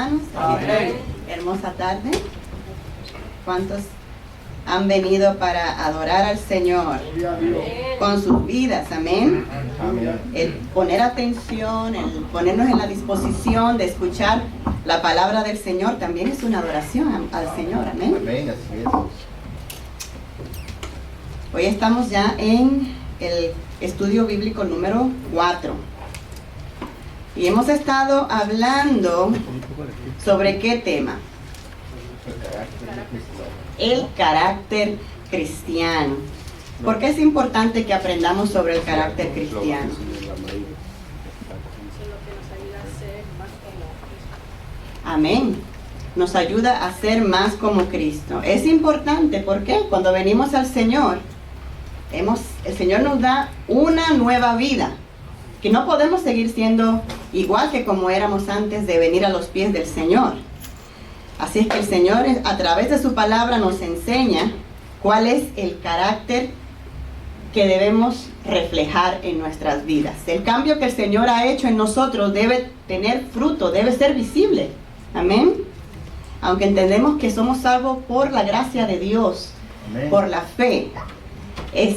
hermanos. Amén. Hermosa tarde. ¿Cuántos han venido para adorar al Señor con sus vidas? Amén. Amén. El poner atención, el ponernos en la disposición de escuchar la palabra del Señor también es una adoración al Señor. Amén. Amén, así es. Hoy estamos ya en el estudio bíblico número 4 y hemos estado hablando sobre ¿qué tema? El carácter cristiano. ¿Por qué es importante que aprendamos sobre el carácter cristiano? Amén. Nos ayuda a ser más como Cristo. Es importante porque cuando venimos al Señor, el Señor nos da una nueva vida, que no podemos seguir siendo igual que como éramos antes de venir a los pies del Señor. Así es que el Señor a través de su palabra nos enseña cuál es el carácter que debemos reflejar en nuestras vidas. El cambio que el Señor ha hecho en nosotros debe tener fruto, debe ser visible. Amén. Aunque entendemos que somos salvos por la gracia de Dios, Amén. por la fe.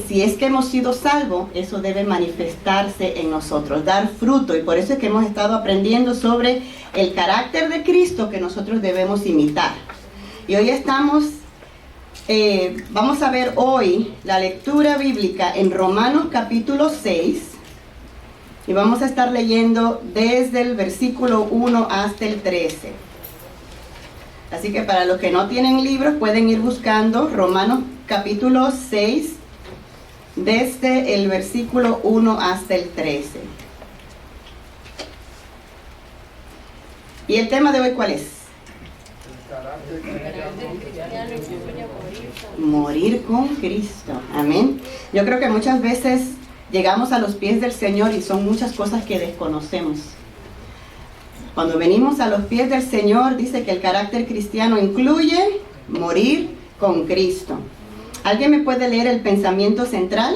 Si es que hemos sido salvos, eso debe manifestarse en nosotros, dar fruto. Y por eso es que hemos estado aprendiendo sobre el carácter de Cristo que nosotros debemos imitar. Y hoy vamos a ver hoy la lectura bíblica en Romanos capítulo 6. Y vamos a estar leyendo desde el versículo 1 hasta el 13. Así que para los que no tienen libros pueden ir buscando Romanos capítulo 6, desde el versículo 1 hasta el 13. ¿Y el tema de hoy cuál es? Morir con Cristo. Amén. Yo creo que muchas veces llegamos a los pies del Señor y son muchas cosas que desconocemos. Cuando venimos a los pies del Señor, dice que el carácter cristiano incluye morir con Cristo. ¿Alguien me puede leer el pensamiento central?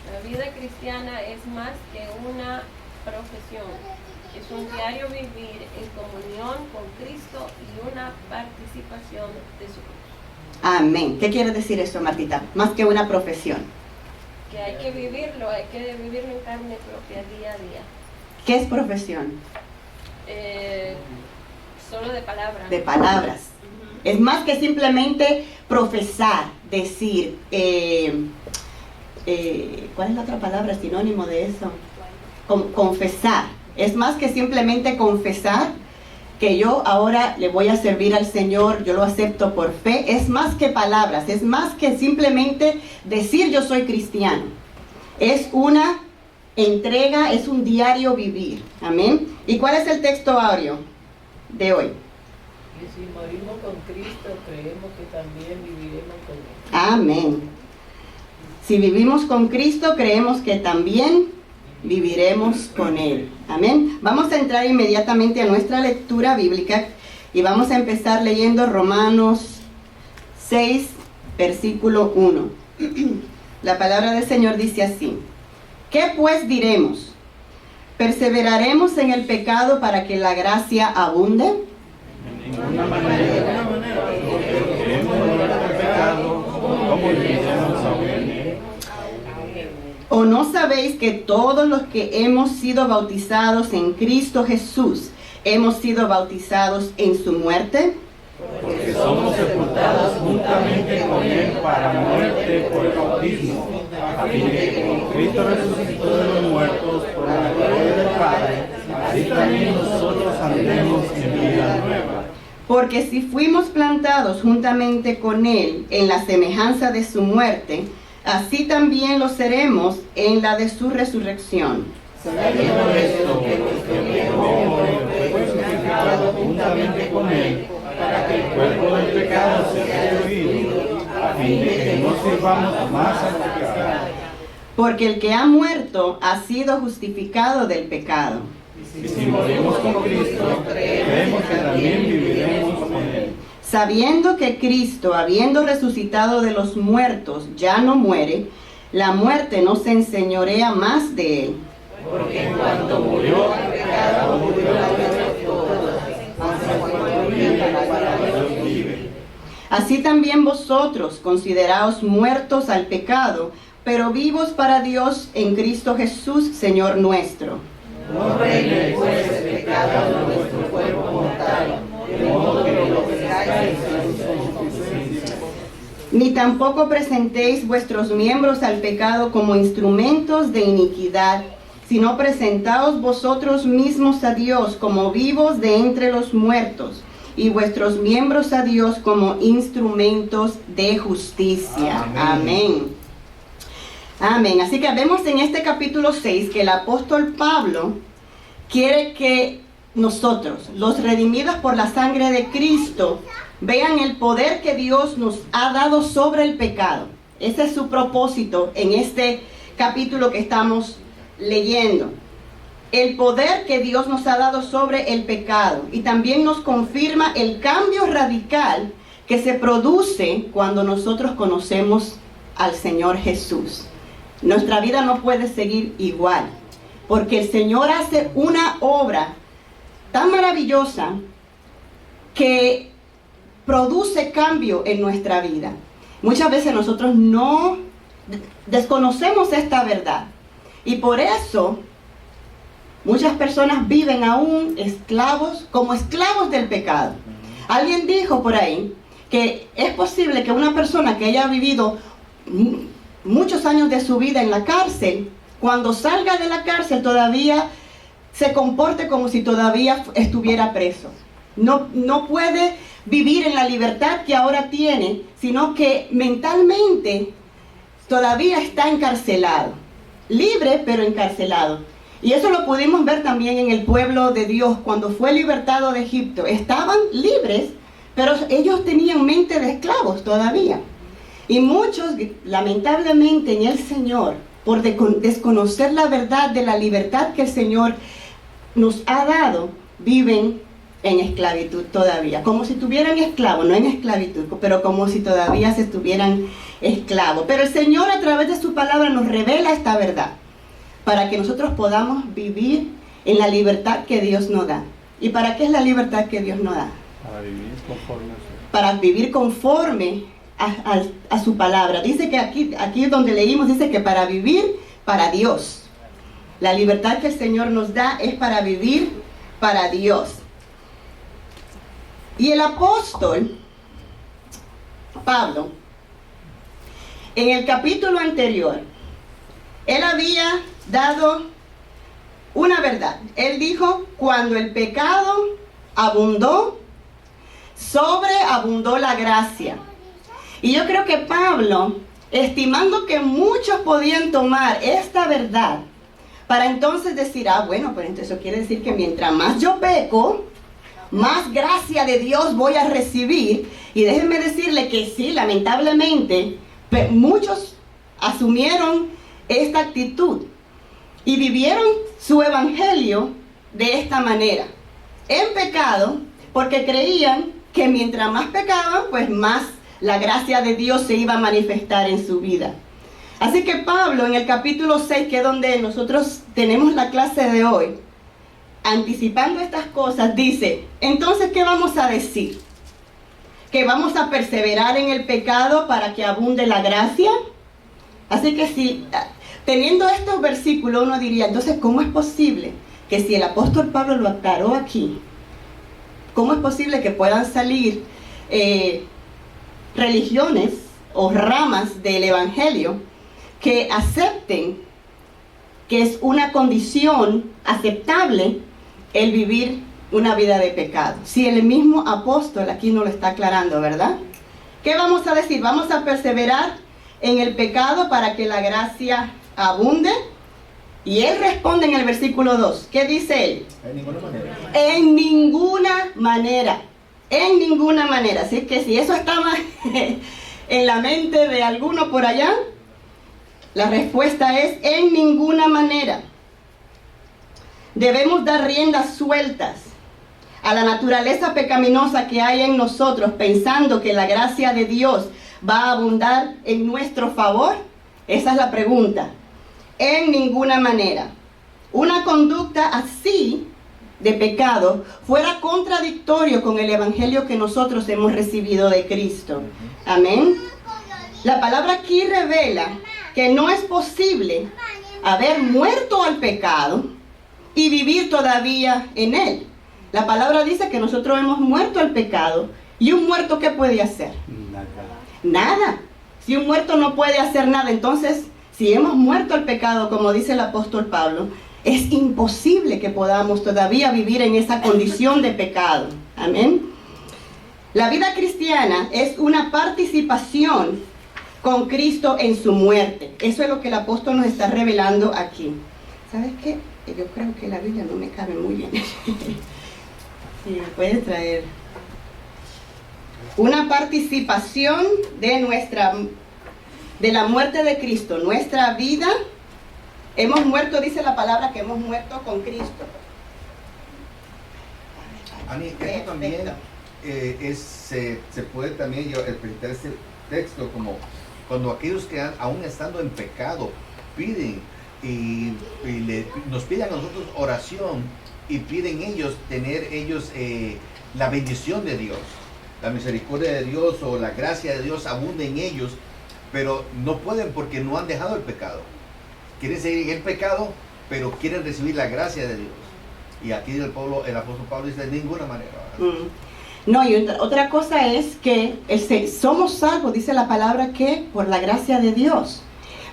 La vida cristiana es más que una profesión. Es un diario vivir en comunión con Cristo y una participación de su cruz. Amén. ¿Qué quiere decir eso, Martita? Más que una profesión. Que hay que vivirlo en carne propia día a día. ¿Qué es profesión? Solo de palabras. De palabras. Es más que simplemente profesar, decir. ¿Cuál es la otra palabra sinónimo de eso? Confesar. Es más que simplemente confesar que yo ahora le voy a servir al Señor, yo lo acepto por fe. Es más que palabras, es más que simplemente decir yo soy cristiano. Es una entrega, es un diario vivir. Amén. ¿Y cuál es el texto áureo de hoy? Y si morimos con Cristo, creemos que también viviremos con Él. Amén. Si vivimos con Cristo, creemos que también viviremos con Él. Amén. Vamos a entrar inmediatamente a nuestra lectura bíblica y vamos a empezar leyendo Romanos 6, versículo 1. La palabra del Señor dice así: ¿qué pues diremos? ¿Perseveraremos en el pecado para que la gracia abunde? De ninguna manera. Porque queremos morir al pecado, como viviremos aún. ¿O no sabéis que todos los que hemos sido bautizados en Cristo Jesús hemos sido bautizados en su muerte? Porque somos sepultados juntamente con Él para muerte por el bautismo, a fin de que como Cristo resucitó de los muertos por la gloria del Padre, así también nosotros andemos en vida nueva. Porque si fuimos plantados juntamente con Él en la semejanza de su muerte, así también lo seremos en la de su resurrección. Sabiendo esto, que nuestro viejo hombre fue crucificado juntamente con Él, para que el cuerpo del pecado sea destruido, a fin de que no sirvamos más al pecado. Porque el que ha muerto ha sido justificado del pecado. Y si morimos con Cristo, creemos que también viviremos con Él. Sabiendo que Cristo, habiendo resucitado de los muertos, ya no muere, la muerte no se enseñorea más de Él. Porque en cuanto murió al pecado, murió la muerte de todos. Así también vosotros, consideraos muertos al pecado, pero vivos para Dios en Cristo Jesús, Señor nuestro. No reine pues el pecado en vuestro cuerpo mortal, de modo que lo ofrezcáis a su concupiscencia. Ni tampoco presentéis vuestros miembros al pecado como instrumentos de iniquidad, sino presentaos vosotros mismos a Dios como vivos de entre los muertos, y vuestros miembros a Dios como instrumentos de justicia. Amén. Amén. Así que vemos en este capítulo 6 que el apóstol Pablo quiere que nosotros, los redimidos por la sangre de Cristo, vean el poder que Dios nos ha dado sobre el pecado. Ese es su propósito en este capítulo que estamos leyendo. El poder que Dios nos ha dado sobre el pecado. Y también nos confirma el cambio radical que se produce cuando nosotros conocemos al Señor Jesús. Nuestra vida no puede seguir igual, porque el Señor hace una obra tan maravillosa que produce cambio en nuestra vida. Muchas veces nosotros no desconocemos esta verdad, y por eso muchas personas viven aún como esclavos del pecado. Alguien dijo por ahí que es posible que una persona que haya vivido muchos años de su vida en la cárcel, cuando salga de la cárcel todavía se comporte como si todavía estuviera preso. No puede vivir en la libertad que ahora tiene, sino que mentalmente todavía está encarcelado. Libre, pero encarcelado. Y eso lo pudimos ver también en el pueblo de Dios cuando fue libertado de Egipto. Estaban libres, pero ellos tenían mente de esclavos todavía. Y muchos, lamentablemente, en el Señor, por desconocer la verdad de la libertad que el Señor nos ha dado, viven en esclavitud todavía. Como si estuvieran esclavos, no en esclavitud, pero como si todavía se estuvieran esclavos. Pero el Señor, a través de su palabra, nos revela esta verdad, para que nosotros podamos vivir en la libertad que Dios nos da. ¿Y para qué es la libertad que Dios nos da? Para vivir conforme a su palabra. Dice que aquí donde leímos, dice que para vivir para Dios. La libertad que el Señor nos da es para vivir para Dios. Y el apóstol Pablo, en el capítulo anterior, él había dado una verdad. Él dijo: cuando el pecado abundó, sobreabundó la gracia. Y yo creo que Pablo, estimando que muchos podían tomar esta verdad, para entonces decir, bueno, pues entonces eso quiere decir que mientras más yo peco, más gracia de Dios voy a recibir. Y déjenme decirle que sí, lamentablemente, muchos asumieron esta actitud y vivieron su evangelio de esta manera, en pecado, porque creían que mientras más pecaban, pues más la gracia de Dios se iba a manifestar en su vida. Así que Pablo, en el capítulo 6, que es donde nosotros tenemos la clase de hoy, anticipando estas cosas, dice: entonces, ¿qué vamos a decir? ¿Que vamos a perseverar en el pecado para que abunde la gracia? Así que si, teniendo estos versículos, uno diría, entonces, ¿cómo es posible que si el apóstol Pablo lo aclaró aquí, cómo es posible que puedan salir religiones o ramas del evangelio que acepten que es una condición aceptable el vivir una vida de pecado? Si el mismo apóstol aquí no lo está aclarando, ¿verdad? ¿Qué vamos a decir? ¿Vamos a perseverar en el pecado para que la gracia abunde? Y él responde en el versículo 2. ¿Qué dice él? En ninguna manera. En ninguna manera. En ninguna manera. Así que si eso estaba en la mente de alguno por allá, la respuesta es: en ninguna manera. Debemos dar riendas sueltas a la naturaleza pecaminosa que hay en nosotros, pensando que la gracia de Dios va a abundar en nuestro favor. Esa es la pregunta. En ninguna manera. Una conducta así de pecado fuera contradictorio con el evangelio que nosotros hemos recibido de Cristo. Amén. La palabra aquí revela que no es posible haber muerto al pecado y vivir todavía en él. La palabra dice que nosotros hemos muerto al pecado. ¿Y un muerto qué puede hacer? Nada. Si un muerto no puede hacer nada, entonces, si hemos muerto al pecado, como dice el apóstol Pablo, es imposible que podamos todavía vivir en esa condición de pecado. Amén. La vida cristiana es una participación con Cristo en su muerte. Eso es lo que el apóstol nos está revelando aquí. ¿Sabes qué? Yo creo que la Biblia no me cabe muy bien. Sí, puedes traer. Una participación de la muerte de Cristo. Nuestra vida, hemos muerto, dice la palabra que hemos muerto con Cristo. Ani, esto también se puede también interpretar este texto como cuando aquellos que aún estando en pecado piden nos piden a nosotros oración y piden ellos tener la bendición de Dios, la misericordia de Dios o la gracia de Dios abunde en ellos, pero no pueden porque no han dejado el pecado. Quieren seguir en el pecado, pero quieren recibir la gracia de Dios. Y aquí el apóstol Pablo dice de ninguna manera. No, y otra cosa es que somos salvos, dice la palabra, que por la gracia de Dios.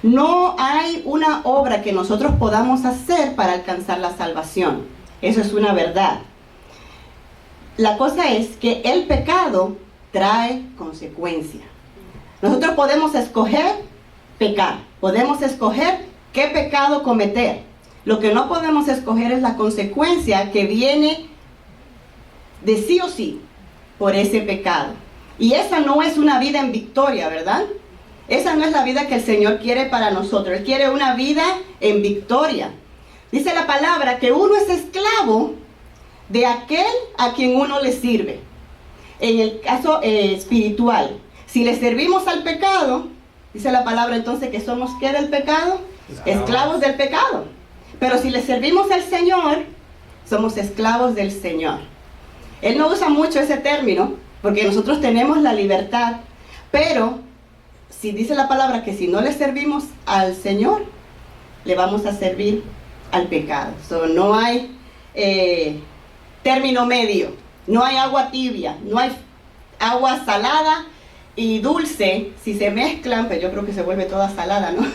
No hay una obra que nosotros podamos hacer para alcanzar la salvación. Eso es una verdad. La cosa es que el pecado trae consecuencia. Nosotros podemos escoger pecar, podemos escoger qué pecado cometer. Lo que no podemos escoger es la consecuencia que viene de sí o sí por ese pecado. Y esa no es una vida en victoria, ¿verdad? Esa no es la vida que el Señor quiere para nosotros. Él quiere una vida en victoria. Dice la palabra que uno es esclavo de aquel a quien uno le sirve. En el caso espiritual, si le servimos al pecado, dice la palabra entonces que somos ¿qué del pecado? Esclavos del pecado. Pero si le servimos al Señor, somos esclavos del Señor. Él no usa mucho ese término, porque nosotros tenemos la libertad, pero si dice la palabra que si no le servimos al Señor, le vamos a servir al pecado. No hay término medio, no hay agua tibia, no hay agua salada y dulce. Si se mezclan, pues yo creo que se vuelve toda salada, ¿no?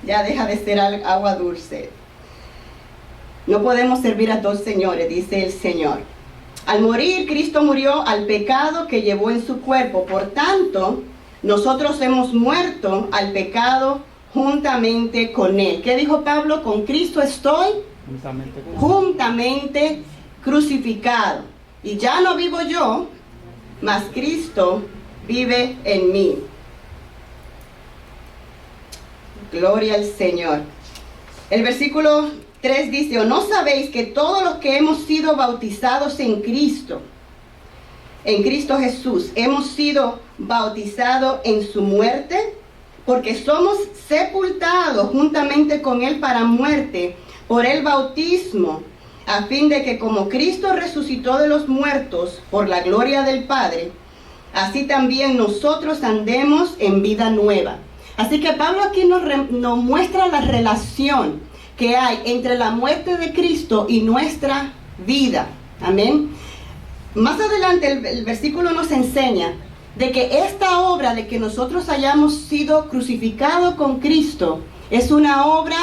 Ya deja de ser agua dulce. No podemos servir a dos señores, dice el Señor. Al morir, Cristo murió al pecado que llevó en su cuerpo. Por tanto, nosotros hemos muerto al pecado juntamente con Él. ¿Qué dijo Pablo? Con Cristo estoy juntamente crucificado. Y ya no vivo yo, mas Cristo vive en mí. Gloria al Señor. El versículo 3 dice, ¿o no sabéis que todos los que hemos sido bautizados en Cristo Jesús, hemos sido bautizados en su muerte? Porque somos sepultados juntamente con Él para muerte por el bautismo, a fin de que como Cristo resucitó de los muertos por la gloria del Padre, así también nosotros andemos en vida nueva. Así que Pablo aquí nos muestra la relación que hay entre la muerte de Cristo y nuestra vida. Amén. Más adelante el versículo nos enseña de que esta obra de que nosotros hayamos sido crucificados con Cristo es una obra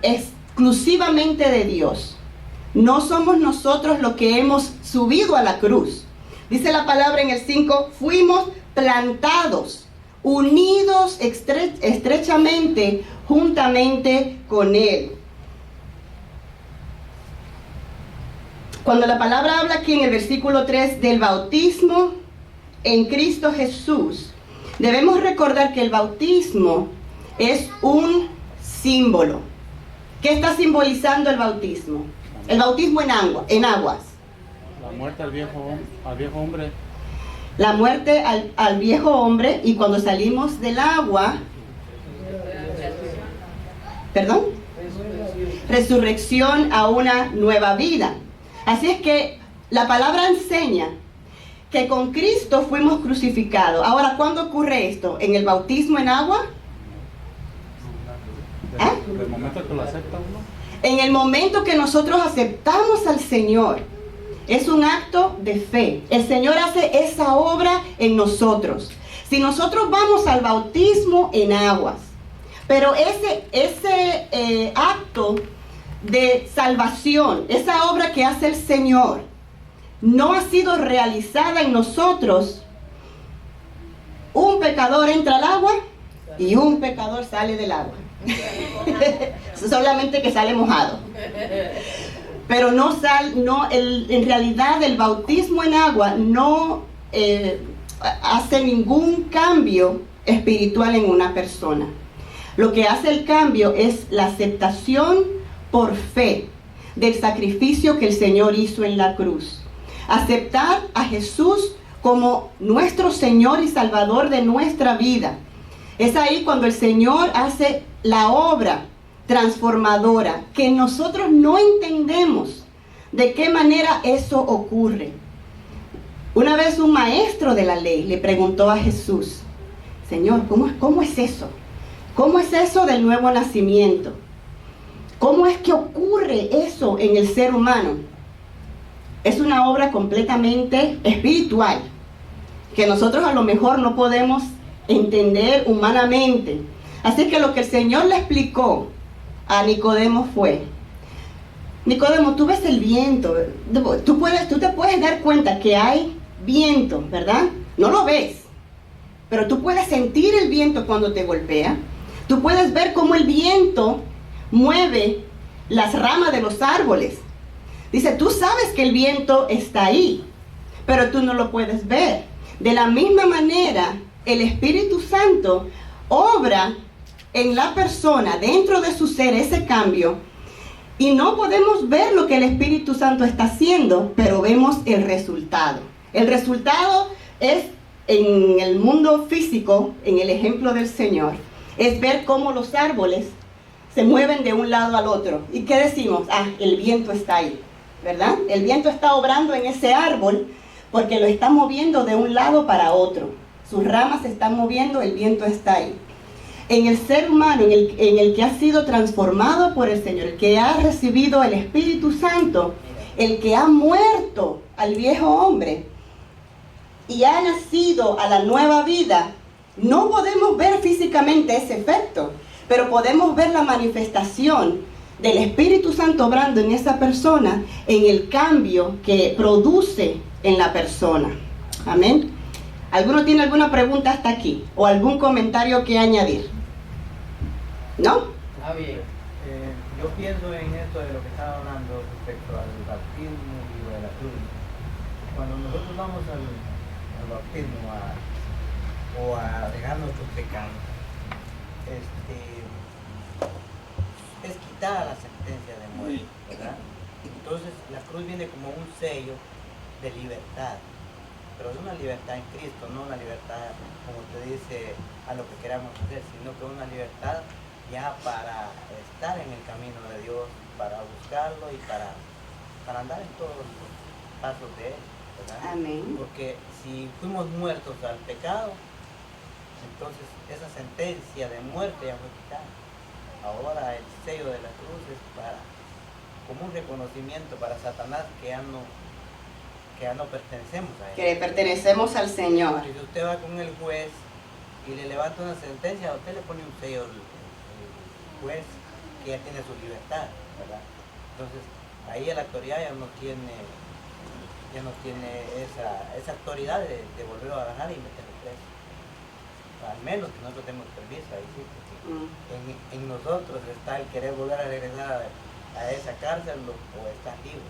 exclusivamente de Dios. No somos nosotros los que hemos subido a la cruz. Dice la palabra en el 5, fuimos plantados, unidos estrechamente, juntamente con Él. Cuando la palabra habla aquí en el versículo 3 del bautismo en Cristo Jesús, debemos recordar que el bautismo es un símbolo. ¿Qué está simbolizando el bautismo? El bautismo en aguas. La muerte al viejo hombre. La muerte al viejo hombre, y cuando salimos del agua, ¿perdón? resurrección a una nueva vida. Así es que la palabra enseña que con Cristo fuimos crucificados. Ahora, ¿cuándo ocurre esto? ¿En el bautismo en agua? Del momento que lo acepta uno. En el momento que nosotros aceptamos al Señor, es un acto de fe. El Señor hace esa obra en nosotros. Si nosotros vamos al bautismo en aguas, pero ese acto de salvación, esa obra que hace el Señor, no ha sido realizada en nosotros, un pecador entra al agua y un pecador sale del agua. Solamente que sale mojado. Pero en realidad el bautismo en agua no hace ningún cambio espiritual en una persona. Lo que hace el cambio es la aceptación por fe del sacrificio que el Señor hizo en la cruz. Aceptar a Jesús como nuestro Señor y Salvador de nuestra vida. Es ahí cuando el Señor hace la obra transformadora, que nosotros no entendemos de qué manera eso ocurre. Una vez un maestro de la ley le preguntó a Jesús: Señor, ¿cómo es eso? ¿Cómo es eso del nuevo nacimiento? ¿Cómo es que ocurre eso en el ser humano? Es una obra completamente espiritual, que nosotros a lo mejor no podemos entender humanamente. Así que lo que el Señor le explicó a Nicodemo fue: Nicodemo, tú ves el viento, tú te puedes dar cuenta que hay viento, ¿verdad? No lo ves, pero tú puedes sentir el viento cuando te golpea. Tú puedes ver cómo el viento mueve las ramas de los árboles. Dice, tú sabes que el viento está ahí, pero tú no lo puedes ver. De la misma manera, el Espíritu Santo obra en la persona, dentro de su ser, ese cambio, y no podemos ver lo que el Espíritu Santo está haciendo, pero vemos el resultado. El resultado es, en el mundo físico, en el ejemplo del Señor, es ver cómo los árboles se mueven de un lado al otro. ¿Y qué decimos? El viento está ahí, ¿verdad? El viento está obrando en ese árbol porque lo está moviendo de un lado para otro. Sus ramas se están moviendo, el viento está ahí. En el ser humano, en el que ha sido transformado por el Señor, el que ha recibido el Espíritu Santo, el que ha muerto al viejo hombre y ha nacido a la nueva vida, no podemos ver físicamente ese efecto, pero podemos ver la manifestación del Espíritu Santo obrando en esa persona, en el cambio que produce en la persona. Amén. ¿Alguno tiene alguna pregunta hasta aquí? ¿O algún comentario que añadir? ¿No? Bien. Yo pienso en esto de lo que estaba hablando respecto al bautismo y de la cruz. Cuando nosotros vamos al bautismo o a dejar nuestros pecados, es quitada la sentencia de muerte, ¿verdad? Entonces la cruz viene como un sello de libertad, pero es una libertad en Cristo, no una libertad, como te dice, a lo que queramos hacer, sino que una libertad ya para estar en el camino de Dios, para buscarlo y para andar en todos los pasos de Él, ¿verdad? Amén. Porque si fuimos muertos al pecado, entonces esa sentencia de muerte ya fue quitada. Ahora el sello de la cruz es como un reconocimiento para Satanás que ya no pertenecemos a él. Que pertenecemos al Señor. Si usted va con el juez y le levanta una sentencia, a usted le pone un sello el juez que ya tiene su libertad, ¿verdad? Entonces ahí la autoridad ya no tiene esa autoridad de volverlo a agarrar y meterlo preso. Al menos que nosotros tenemos permiso ahí, sí, porque en nosotros está el querer volver a regresar a esa cárcel o estar libre.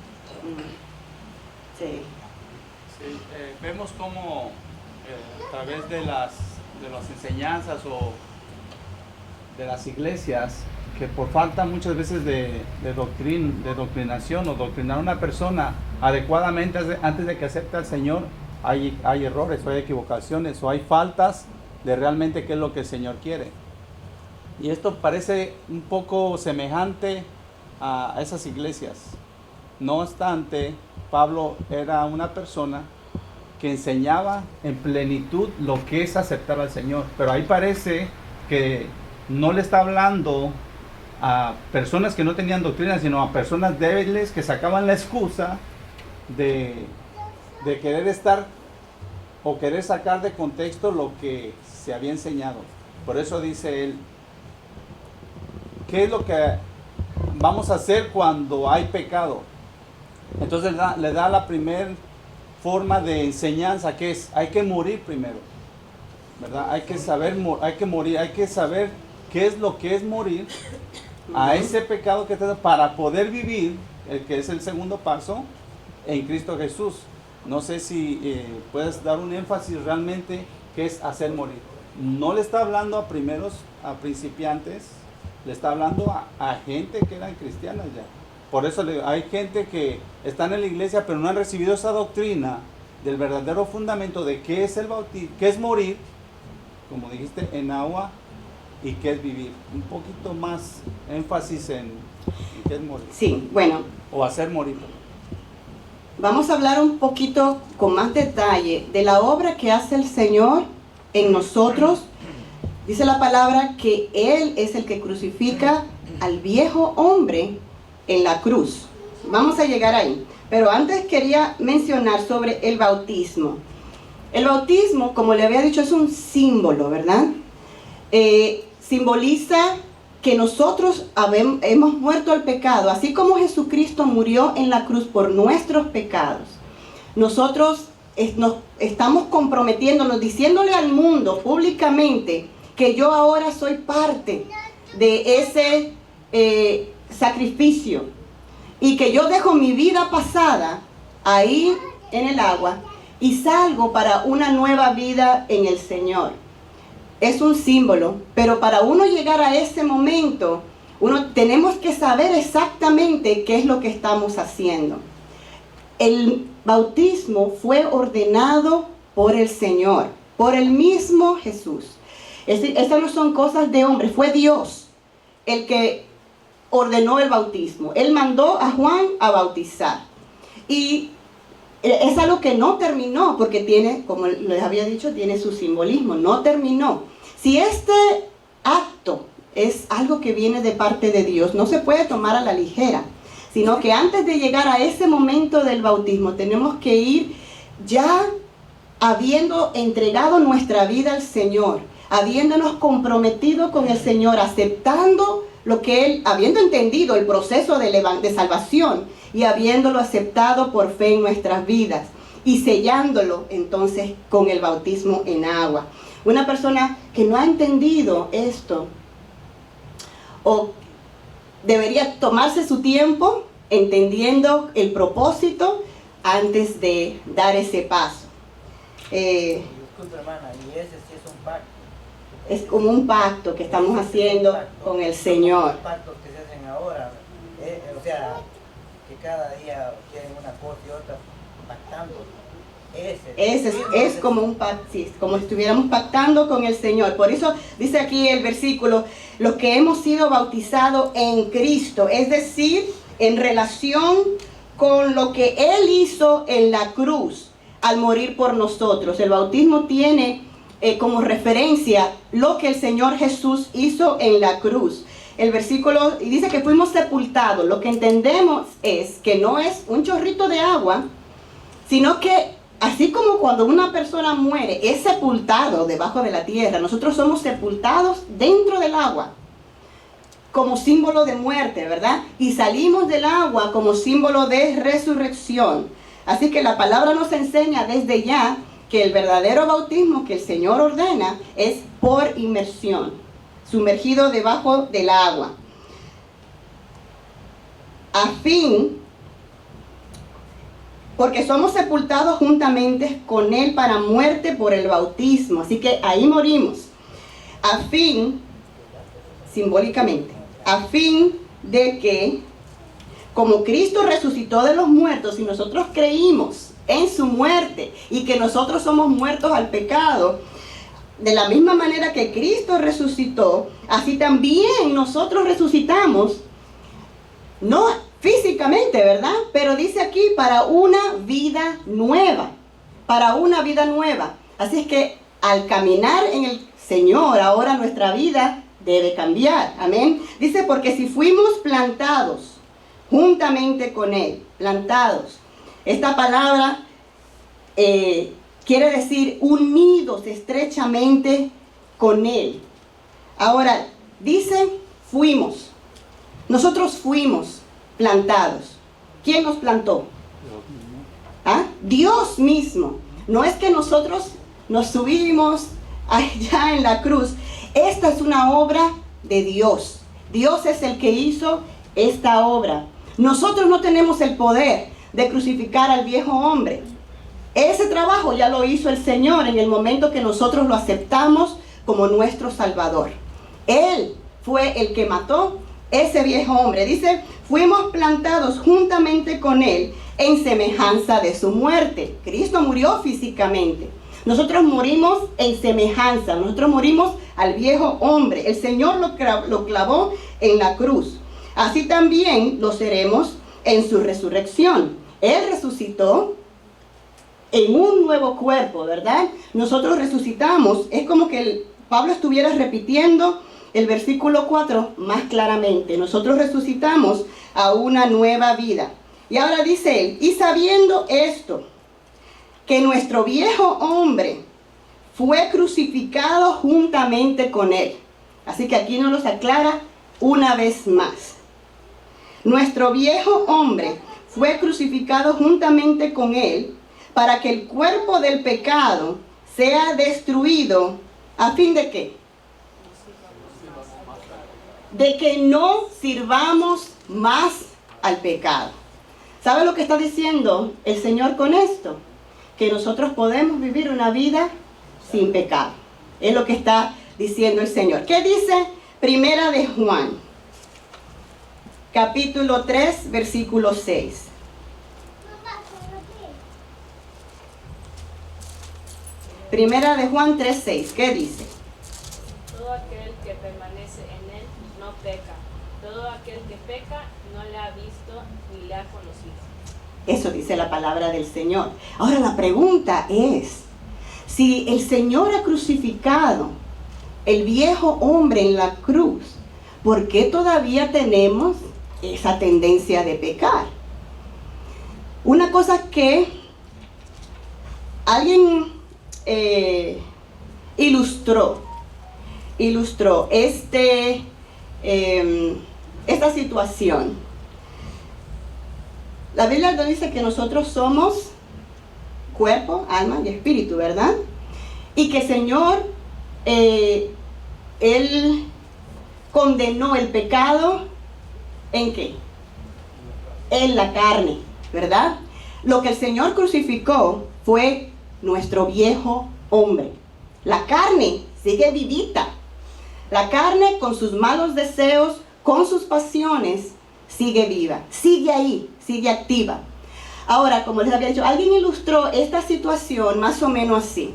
Sí. Sí, vemos cómo a través de las enseñanzas o de las iglesias, que por falta muchas veces de doctrinación o doctrinar a una persona adecuadamente antes de que acepte al Señor, hay errores o hay equivocaciones o hay faltas de realmente qué es lo que el Señor quiere. Y esto parece un poco semejante a esas iglesias. No obstante, Pablo era una persona que enseñaba en plenitud lo que es aceptar al Señor. Pero ahí parece que no le está hablando a personas que no tenían doctrina, sino a personas débiles que sacaban la excusa de querer estar o querer sacar de contexto lo que se había enseñado. Por eso dice él, ¿qué es lo que vamos a hacer cuando hay pecado? Entonces le da la primera forma de enseñanza, que es, hay que morir primero, ¿verdad? Hay que saber, hay que morir, hay que saber qué es lo que es morir a ese pecado que te da para poder vivir, el que es el segundo paso, en Cristo Jesús. No sé si puedes dar un énfasis realmente qué es hacer morir. No le está hablando a principiantes, le está hablando a gente que eran cristianas ya. Por eso hay gente que están en la iglesia pero no han recibido esa doctrina del verdadero fundamento de qué es el bautismo, qué es morir, como dijiste, en agua, y qué es vivir. Un poquito más énfasis en qué es morir. Sí, bueno. O hacer morir. Vamos a hablar un poquito con más detalle de la obra que hace el Señor en nosotros. Dice la palabra que Él es el que crucifica al viejo hombre en la cruz. Vamos a llegar ahí. Pero antes quería mencionar sobre el bautismo. El bautismo, como le había dicho, es un símbolo, ¿verdad? Simboliza que nosotros hemos muerto al pecado. Así como Jesucristo murió en la cruz por nuestros pecados, nosotros nos estamos comprometiéndonos, diciéndole al mundo públicamente que yo ahora soy parte de ese sacrificio y que yo dejo mi vida pasada ahí en el agua y salgo para una nueva vida en el Señor. Es un símbolo, pero para uno llegar a ese momento, tenemos que saber exactamente qué es lo que estamos haciendo. El bautismo fue ordenado por el Señor, por el mismo Jesús. Estas no son cosas de hombre, fue Dios el que ordenó el bautismo. Él mandó a Juan a bautizar. Y es algo que no terminó, porque tiene, como les había dicho, tiene su simbolismo, no terminó. Si este acto es algo que viene de parte de Dios, no se puede tomar a la ligera, sino que antes de llegar a ese momento del bautismo, tenemos que ir ya habiendo entregado nuestra vida al Señor, habiéndonos comprometido con el Señor, aceptando lo que Él, habiendo entendido el proceso de salvación y habiéndolo aceptado por fe en nuestras vidas y sellándolo entonces con el bautismo en agua. Una persona que no ha entendido esto o debería tomarse su tiempo entendiendo el propósito antes de dar ese paso. Disculpe, hermana, y ese sí es un pacto. Es como un pacto que estamos haciendo con el Señor. Los pactos que se hacen ahora, o sea, que cada día quieren una cosa y otra, pactando. Ese es como un pacto, sí, como si estuviéramos pactando con el Señor. Por eso dice aquí el versículo, los que hemos sido bautizados en Cristo, es decir, en relación con lo que Él hizo en la cruz al morir por nosotros. El bautismo tiene como referencia lo que el Señor Jesús hizo en la cruz. El versículo dice que fuimos sepultados. Lo que entendemos es que no es un chorrito de agua, sino que así como cuando una persona muere, es sepultado debajo de la tierra, nosotros somos sepultados dentro del agua, como símbolo de muerte, ¿verdad? Y salimos del agua como símbolo de resurrección. Así que la palabra nos enseña desde ya que el verdadero bautismo que el Señor ordena es por inmersión, sumergido debajo del agua, porque somos sepultados juntamente con Él para muerte por el bautismo. Así que ahí morimos, simbólicamente, a fin de que, como Cristo resucitó de los muertos y nosotros creímos en su muerte y que nosotros somos muertos al pecado, de la misma manera que Cristo resucitó, así también nosotros resucitamos no físicamente, ¿verdad? Pero dice aquí para una vida nueva, para una vida nueva. Así es que al caminar en el Señor, ahora nuestra vida debe cambiar, amén. Dice, porque si fuimos plantados juntamente con Él, plantados. Esta palabra quiere decir unidos estrechamente con Él. Ahora, dice, fuimos. Nosotros fuimos plantados. ¿Quién nos plantó? ¿Ah? Dios mismo. No es que nosotros nos subimos allá en la cruz. Esta es una obra de Dios. Dios es el que hizo esta obra. Nosotros no tenemos el poder de crucificar al viejo hombre. Ese trabajo ya lo hizo el Señor en el momento que nosotros lo aceptamos como nuestro Salvador. Él fue el que mató ese viejo hombre. Dice, fuimos plantados juntamente con Él en semejanza de su muerte. Cristo murió físicamente. Nosotros morimos en semejanza. Nosotros morimos al viejo hombre. El Señor lo clavó en la cruz. Así también lo seremos en su resurrección. Él resucitó en un nuevo cuerpo, ¿verdad? Nosotros resucitamos. Es como que Pablo estuviera repitiendo el versículo 4 más claramente. Nosotros resucitamos a una nueva vida. Y ahora dice él, y sabiendo esto, que nuestro viejo hombre fue crucificado juntamente con él. Así que aquí nos los aclara una vez más. Nuestro viejo hombre fue crucificado juntamente con él para que el cuerpo del pecado sea destruido. ¿A fin de qué? De que no sirvamos más al pecado. ¿Sabe lo que está diciendo el Señor con esto? Que nosotros podemos vivir una vida sin pecado. Es lo que está diciendo el Señor. ¿Qué dice Primera de Juan? Capítulo 3, versículo 6. Primera de Juan 3:6. ¿Qué dice? Todo aquel que permanece en él no peca. Todo aquel que peca no le ha visto ni le ha conocido. Eso dice la palabra del Señor. Ahora la pregunta es, si el Señor ha crucificado el viejo hombre en la cruz, ¿por qué todavía tenemos esa tendencia de pecar? Una cosa que alguien ilustró esta situación. La Biblia nos dice que nosotros somos cuerpo, alma y espíritu, ¿verdad? Y que el Señor, Él condenó el pecado, ¿en qué? En la carne, ¿verdad? Lo que el Señor crucificó fue nuestro viejo hombre. La carne sigue vivita. La carne con sus malos deseos, con sus pasiones, sigue viva, sigue ahí, sigue activa. Ahora, como les había dicho, alguien ilustró esta situación más o menos así.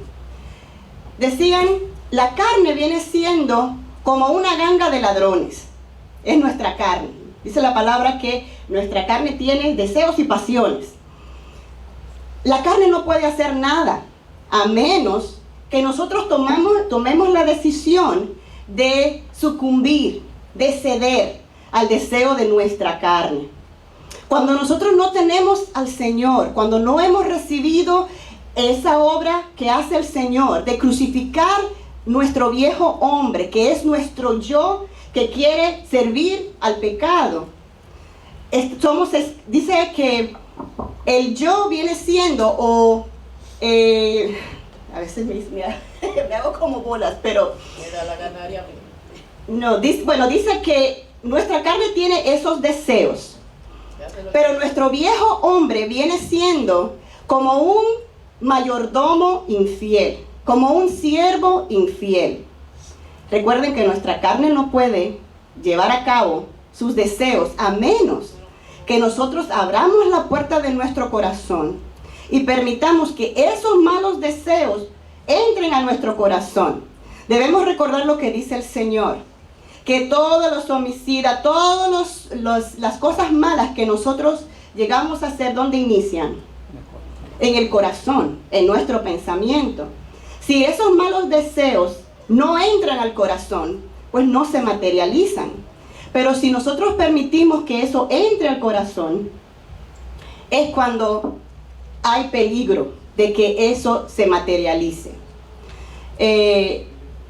Decían, la carne viene siendo como una ganga de ladrones. Es nuestra carne. Dice la palabra que nuestra carne tiene deseos y pasiones. La carne no puede hacer nada, a menos que nosotros tomemos la decisión de sucumbir, de ceder al deseo de nuestra carne. Cuando nosotros no tenemos al Señor, cuando no hemos recibido esa obra que hace el Señor de crucificar nuestro viejo hombre, que es nuestro yo que quiere servir al pecado, dice que el yo viene siendo, a veces me hago como bolas, pero Me da la ganaria. no, dice que nuestra carne tiene esos deseos, pero nuestro viejo hombre viene siendo como un mayordomo infiel, como un siervo infiel. Recuerden que nuestra carne no puede llevar a cabo sus deseos a menos que nosotros abramos la puerta de nuestro corazón y permitamos que esos malos deseos entren a nuestro corazón. Debemos recordar lo que dice el Señor, que todos los homicidas, todas las cosas malas que nosotros llegamos a hacer, ¿dónde inician? En el corazón, en nuestro pensamiento. Si esos malos deseos no entran al corazón, pues no se materializan. Pero si nosotros permitimos que eso entre al corazón, es cuando hay peligro de que eso se materialice.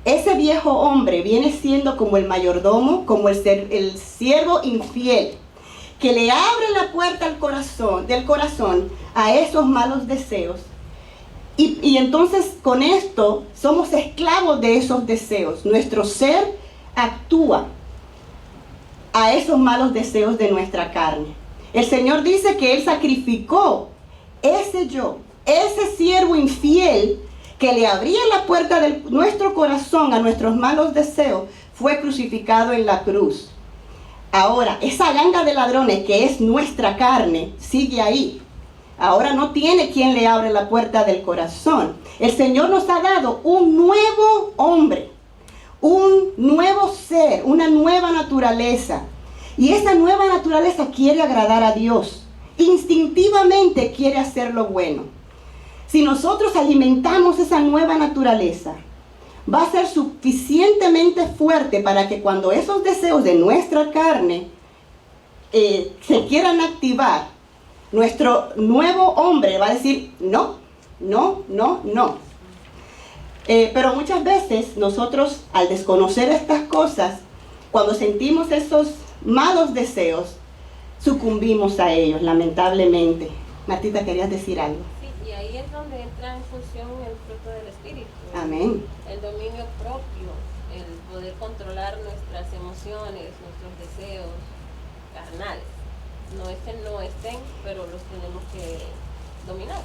Ese viejo hombre viene siendo como el mayordomo, como el siervo infiel, que le abre la puerta del corazón a esos malos deseos. Y entonces con esto somos esclavos de esos deseos. Nuestro ser actúa a esos malos deseos de nuestra carne. El Señor dice que Él sacrificó ese siervo infiel que le abría la puerta de nuestro corazón a nuestros malos deseos, fue crucificado en la cruz. Ahora, esa ganga de ladrones que es nuestra carne, sigue ahí. Ahora no tiene quien le abre la puerta del corazón. El Señor nos ha dado un nuevo hombre, un nuevo ser, una nueva naturaleza. Y esa nueva naturaleza quiere agradar a Dios. Instintivamente quiere hacer lo bueno. Si nosotros alimentamos esa nueva naturaleza, va a ser suficientemente fuerte para que cuando esos deseos de nuestra carne se quieran activar, nuestro nuevo hombre va a decir no, no, no, no. Pero muchas veces nosotros, al desconocer estas cosas, cuando sentimos esos malos deseos, sucumbimos a ellos, lamentablemente. Martita, ¿querías decir algo? Sí, y ahí es donde entra en función el fruto del Espíritu. Amén. El dominio propio, el poder controlar nuestras emociones, nuestros deseos carnales. No es que no estén, pero los tenemos que dominar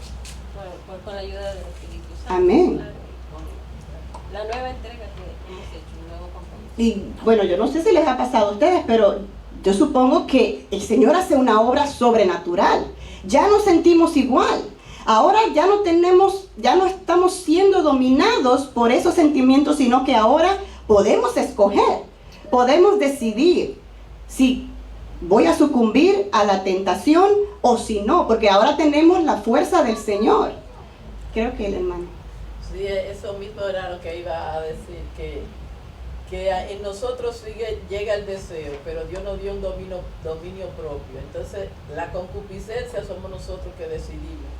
con la ayuda del Espíritu Santo. Amén. Claro, con la nueva entrega que hemos hecho, un nuevo compromiso. Y bueno, yo no sé si les ha pasado a ustedes, pero yo supongo que el Señor hace una obra sobrenatural. Ya nos sentimos igual. Ahora ya no estamos siendo dominados por esos sentimientos, sino que ahora podemos escoger, podemos decidir si voy a sucumbir a la tentación o si no, porque ahora tenemos la fuerza del Señor. Creo que el hermano. Sí, eso mismo era lo que iba a decir, que en nosotros llega el deseo, pero Dios nos dio un dominio propio. Entonces, la concupiscencia somos nosotros que decidimos.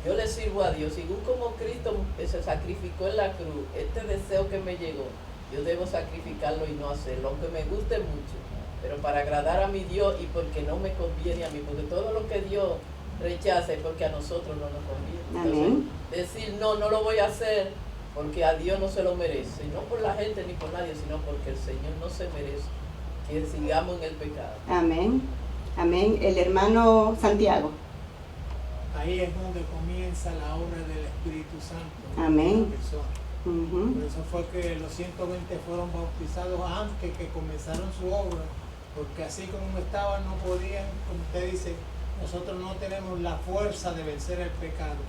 Yo le sirvo a Dios, según como Cristo se sacrificó en la cruz, este deseo que me llegó, yo debo sacrificarlo y no hacerlo, aunque me guste mucho, pero para agradar a mi Dios y porque no me conviene a mí, porque todo lo que Dios rechaza es porque a nosotros no nos conviene. Entonces, decir no lo voy a hacer porque a Dios no se lo merece, y no por la gente ni por nadie, sino porque el Señor no se merece que sigamos en el pecado. Amén, amén. El hermano Santiago. Ahí es donde comienza la obra del Espíritu Santo. Amén. Por eso fue que los 120 fueron bautizados antes que comenzaron su obra, porque así como estaban no podían, como usted dice, nosotros no tenemos la fuerza de vencer el pecado,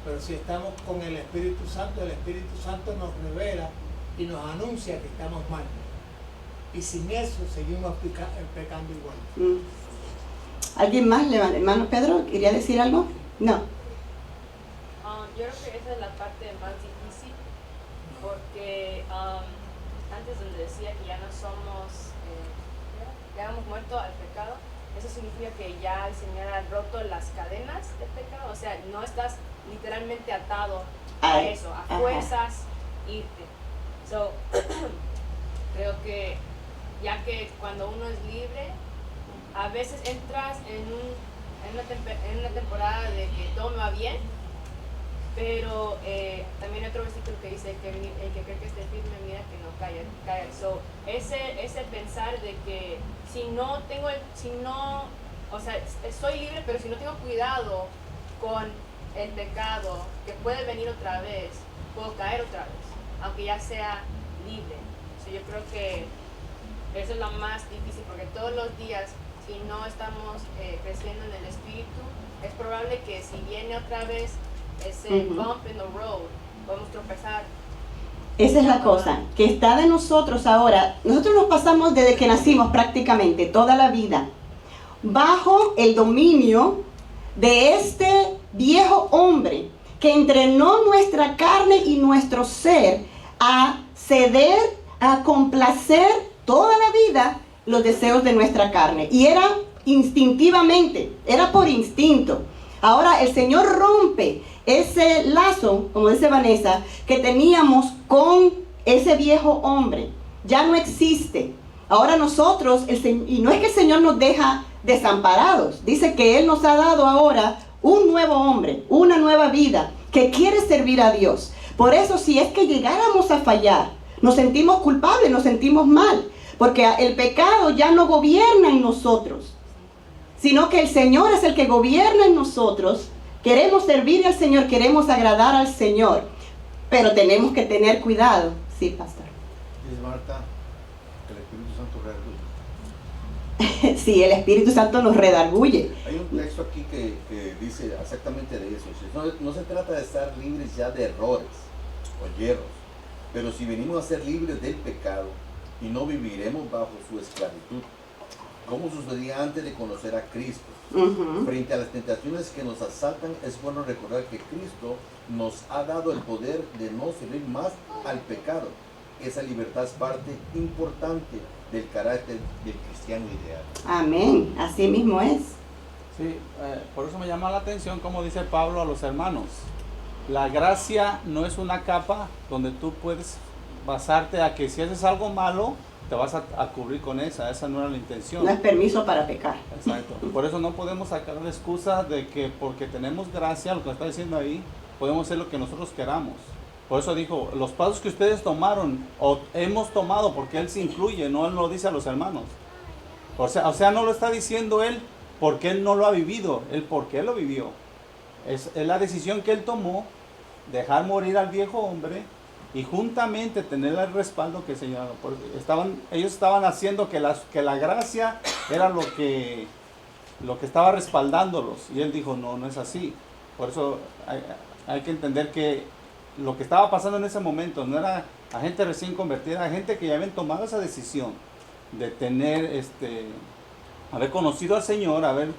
pero si estamos con el Espíritu Santo nos revela y nos anuncia que estamos mal. Y sin eso seguimos pecando igual. ¿Alguien más? Hermano Pedro, ¿quería decir algo? No. Yo creo que esa es la parte más difícil, porque antes donde decía que ya no somos, ya hemos muerto al pecado, eso significa que ya el Señor ha roto las cadenas del pecado, o sea, no estás literalmente atado a eso, a fuerzas irte. So, creo que ya que cuando uno es libre, a veces entras en una temporada de que todo me va bien, pero también hay otro versículo que dice que el que cree que esté firme, mira que no caiga. So, ese pensar de que o sea, soy libre, pero si no tengo cuidado con el pecado que puede venir otra vez, puedo caer otra vez, aunque ya sea libre. So, yo creo que eso es lo más difícil, porque todos los días, si no estamos creciendo en el Espíritu, es probable que si viene otra vez ese bump in the road, podemos tropezar. Esa es la cosa, que está de nosotros ahora. Nosotros nos pasamos desde que nacimos prácticamente toda la vida bajo el dominio de este viejo hombre que entrenó nuestra carne y nuestro ser a ceder, a complacer toda la vida los deseos de nuestra carne. Y era instintivamente, era por instinto. Ahora el Señor rompe ese lazo, como dice Vanessa, que teníamos con ese viejo hombre. Ya no existe. Ahora nosotros, y no es que el Señor nos deja desamparados, dice que Él nos ha dado ahora un nuevo hombre, una nueva vida, que quiere servir a Dios. Por eso, si es que llegáramos a fallar, nos sentimos culpables, nos sentimos mal, porque el pecado ya no gobierna en nosotros, sino que el Señor es el que gobierna en nosotros. Queremos servir al Señor, queremos agradar al Señor, pero tenemos que tener cuidado. Sí, pastor. Dice Marta, el Espíritu Santo redarguye. Sí, el Espíritu Santo nos redarguye. Hay un texto aquí que dice exactamente de eso. No se trata de estar libres ya de errores o hierros, pero si venimos a ser libres del pecado y no viviremos bajo su esclavitud, como sucedía antes de conocer a Cristo. Frente a las tentaciones que nos asaltan, es bueno recordar que Cristo nos ha dado el poder de no servir más al pecado. Esa libertad es parte importante del carácter del cristiano ideal. Amén, así mismo es. Sí, por eso me llama la atención como dice Pablo a los hermanos. La gracia no es una capa donde tú puedes basarte a que si haces algo malo, te vas a cubrir con esa no era la intención. No es permiso para pecar. Exacto. Por eso no podemos sacar la excusa de que porque tenemos gracia, lo que está diciendo ahí, podemos hacer lo que nosotros queramos. Por eso dijo, los pasos que ustedes tomaron, o hemos tomado, porque Él se incluye, no Él lo dice a los hermanos. O sea, no lo está diciendo Él porque Él no lo ha vivido, Él porque Él lo vivió. Es la decisión que Él tomó, dejar morir al viejo hombre, y juntamente tener el respaldo que el Señor, ellos estaban haciendo que la gracia era lo que estaba respaldándolos, y Él dijo, no es así. Por eso hay que entender que lo que estaba pasando en ese momento no era a gente recién convertida, a gente que ya habían tomado esa decisión de tener, haber conocido al Señor, haber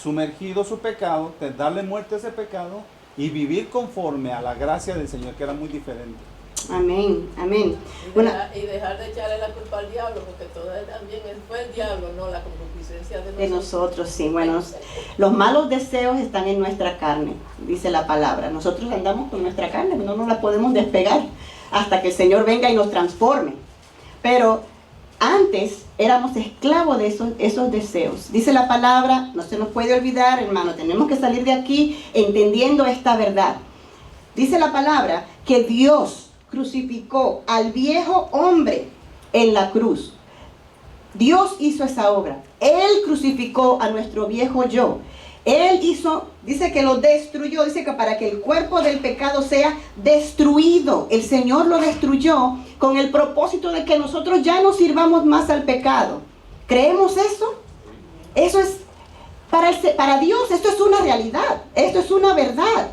sumergido su pecado, de darle muerte a ese pecado y vivir conforme a la gracia del Señor, que era muy diferente. Amén, amén. Y dejar de echarle la culpa al diablo, porque todo también fue el diablo, no la concupiscencia de nosotros. Sí, bueno, los malos deseos están en nuestra carne, dice la palabra. Nosotros andamos con nuestra carne, no nos la podemos despegar hasta que el Señor venga y nos transforme. Pero antes éramos esclavos de esos deseos. Dice la palabra, no se nos puede olvidar, hermano, tenemos que salir de aquí entendiendo esta verdad. Dice la palabra que Dios crucificó al viejo hombre en la cruz. Dios hizo esa obra. Él crucificó a nuestro viejo yo. Él hizo, dice que lo destruyó, dice que para que el cuerpo del pecado sea destruido. El Señor lo destruyó con el propósito de que nosotros ya no sirvamos más al pecado. ¿Creemos eso? Eso es, para Dios esto es una realidad, esto es una verdad.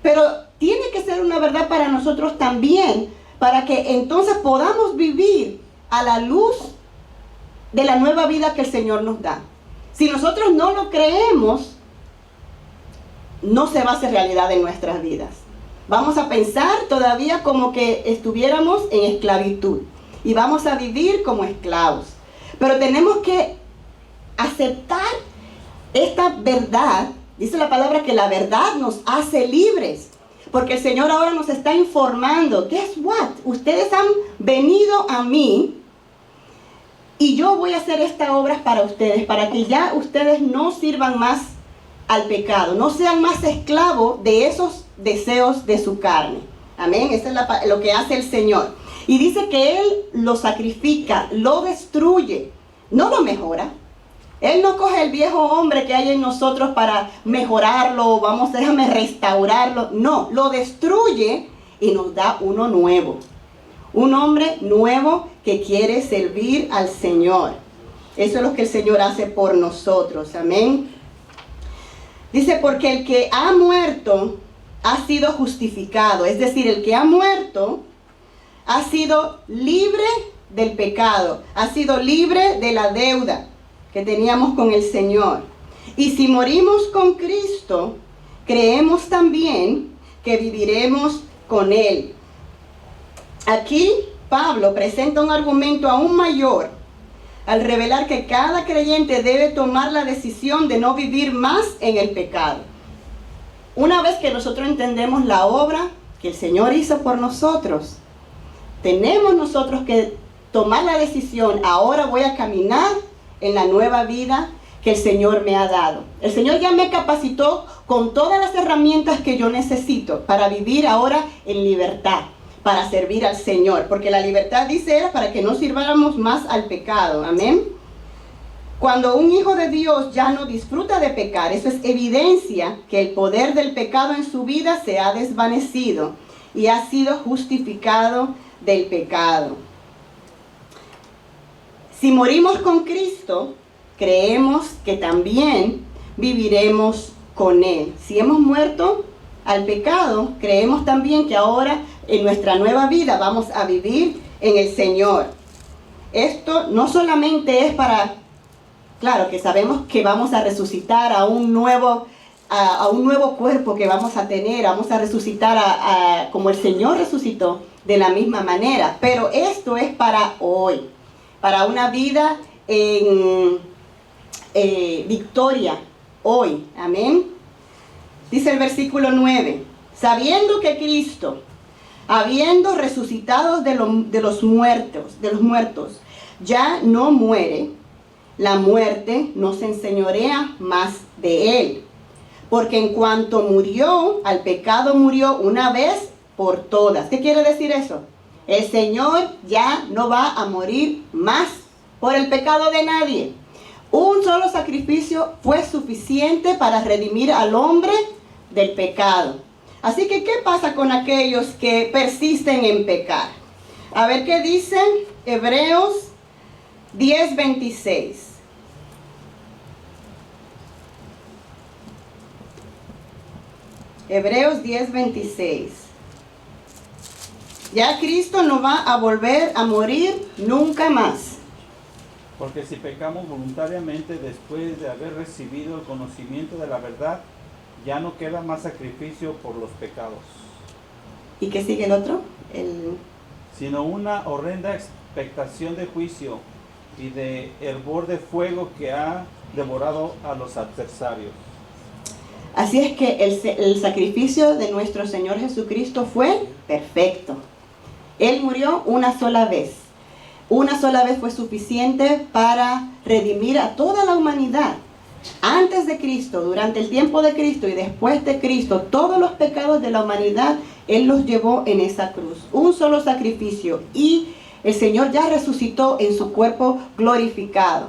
Pero tiene que ser una verdad para nosotros también, para que entonces podamos vivir a la luz de la nueva vida que el Señor nos da. Si nosotros no lo creemos, no se va a hacer realidad en nuestras vidas. Vamos a pensar todavía como que estuviéramos en esclavitud y vamos a vivir como esclavos. Pero tenemos que aceptar esta verdad. Dice la palabra que la verdad nos hace libres, porque el Señor ahora nos está informando. Guess what? Ustedes han venido a mí y yo voy a hacer estas obras para ustedes, para que ya ustedes no sirvan más al pecado, no sean más esclavos de esos deseos de su carne. Amén. Eso es lo que hace el Señor. Y dice que Él lo sacrifica, lo destruye, no lo mejora. Él no coge el viejo hombre que hay en nosotros para mejorarlo, déjame restaurarlo. No, lo destruye y nos da uno nuevo. Un hombre nuevo que quiere servir al Señor. Eso es lo que el Señor hace por nosotros. Amén. Dice, porque el que ha muerto ha sido justificado. Es decir, el que ha muerto ha sido libre del pecado, ha sido libre de la deuda que teníamos con el Señor. Y si morimos con Cristo, creemos también que viviremos con Él. Aquí Pablo presenta un argumento aún mayor al revelar que cada creyente debe tomar la decisión de no vivir más en el pecado. Una vez que nosotros entendemos la obra que el Señor hizo por nosotros, tenemos nosotros que tomar la decisión: ahora voy a caminar en la nueva vida que el Señor me ha dado. El Señor ya me capacitó con todas las herramientas que yo necesito para vivir ahora en libertad, para servir al Señor, porque la libertad, dice, era para que no sirváramos más al pecado. Amén. Cuando un hijo de Dios ya no disfruta de pecar, eso es evidencia que el poder del pecado en su vida se ha desvanecido y ha sido justificado del pecado. Si morimos con Cristo, creemos que también viviremos con Él. Si hemos muerto al pecado, creemos también que ahora en nuestra nueva vida vamos a vivir en el Señor. Esto no solamente es para, claro, que sabemos que vamos a resucitar a un nuevo cuerpo que vamos a tener, vamos a resucitar como el Señor resucitó, de la misma manera, pero esto es para hoy, para una vida en victoria hoy. Amén. Dice el versículo 9: sabiendo que Cristo, habiendo resucitado de los muertos, ya no muere, la muerte no se enseñorea más de él. Porque en cuanto murió, al pecado murió una vez por todas. ¿Qué quiere decir eso? El Señor ya no va a morir más por el pecado de nadie. Un solo sacrificio fue suficiente para redimir al hombre del pecado. Así que, ¿qué pasa con aquellos que persisten en pecar? A ver qué dice Hebreos 10:26. Hebreos 10:26. Ya Cristo no va a volver a morir nunca más. Porque si pecamos voluntariamente después de haber recibido el conocimiento de la verdad, ya no queda más sacrificio por los pecados. ¿Y qué sigue el otro? Sino una horrenda expectación de juicio y de hervor de fuego que ha devorado a los adversarios. Así es que el sacrificio de nuestro Señor Jesucristo fue perfecto. Él murió una sola vez. Una sola vez fue suficiente para redimir a toda la humanidad. Antes de Cristo, durante el tiempo de Cristo y después de Cristo, todos los pecados de la humanidad, Él los llevó en esa cruz. Un solo sacrificio. Y el Señor ya resucitó en su cuerpo glorificado.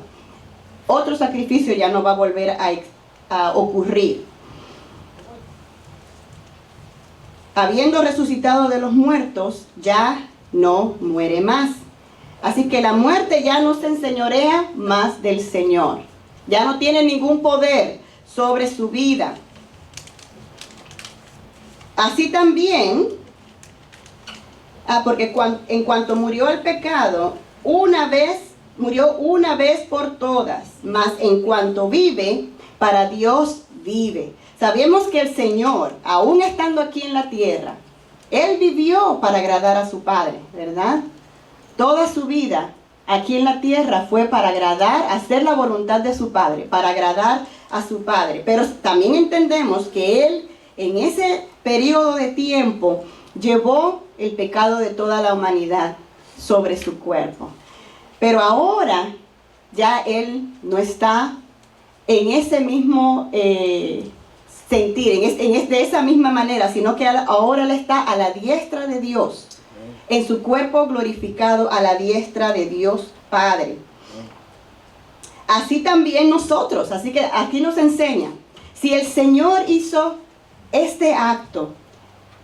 Otro sacrificio ya no va a volver a ocurrir. Habiendo resucitado de los muertos, ya no muere más. Así que la muerte ya no se enseñorea más del Señor. Ya no tiene ningún poder sobre su vida. Así también, porque en cuanto murió el pecado, murió una vez por todas. Mas en cuanto vive, para Dios vive. Sabemos que el Señor, aún estando aquí en la tierra, Él vivió para agradar a su Padre, ¿verdad? Toda su vida aquí en la tierra fue para agradar, hacer la voluntad de su Padre, para agradar a su Padre. Pero también entendemos que Él, en ese periodo de tiempo, llevó el pecado de toda la humanidad sobre su cuerpo. Pero ahora ya Él no está en ese mismo sentir, de esa misma manera, sino que ahora Él está a la diestra de Dios, en su cuerpo glorificado a la diestra de Dios Padre. Así también nosotros, así que aquí nos enseña, si el Señor hizo este acto,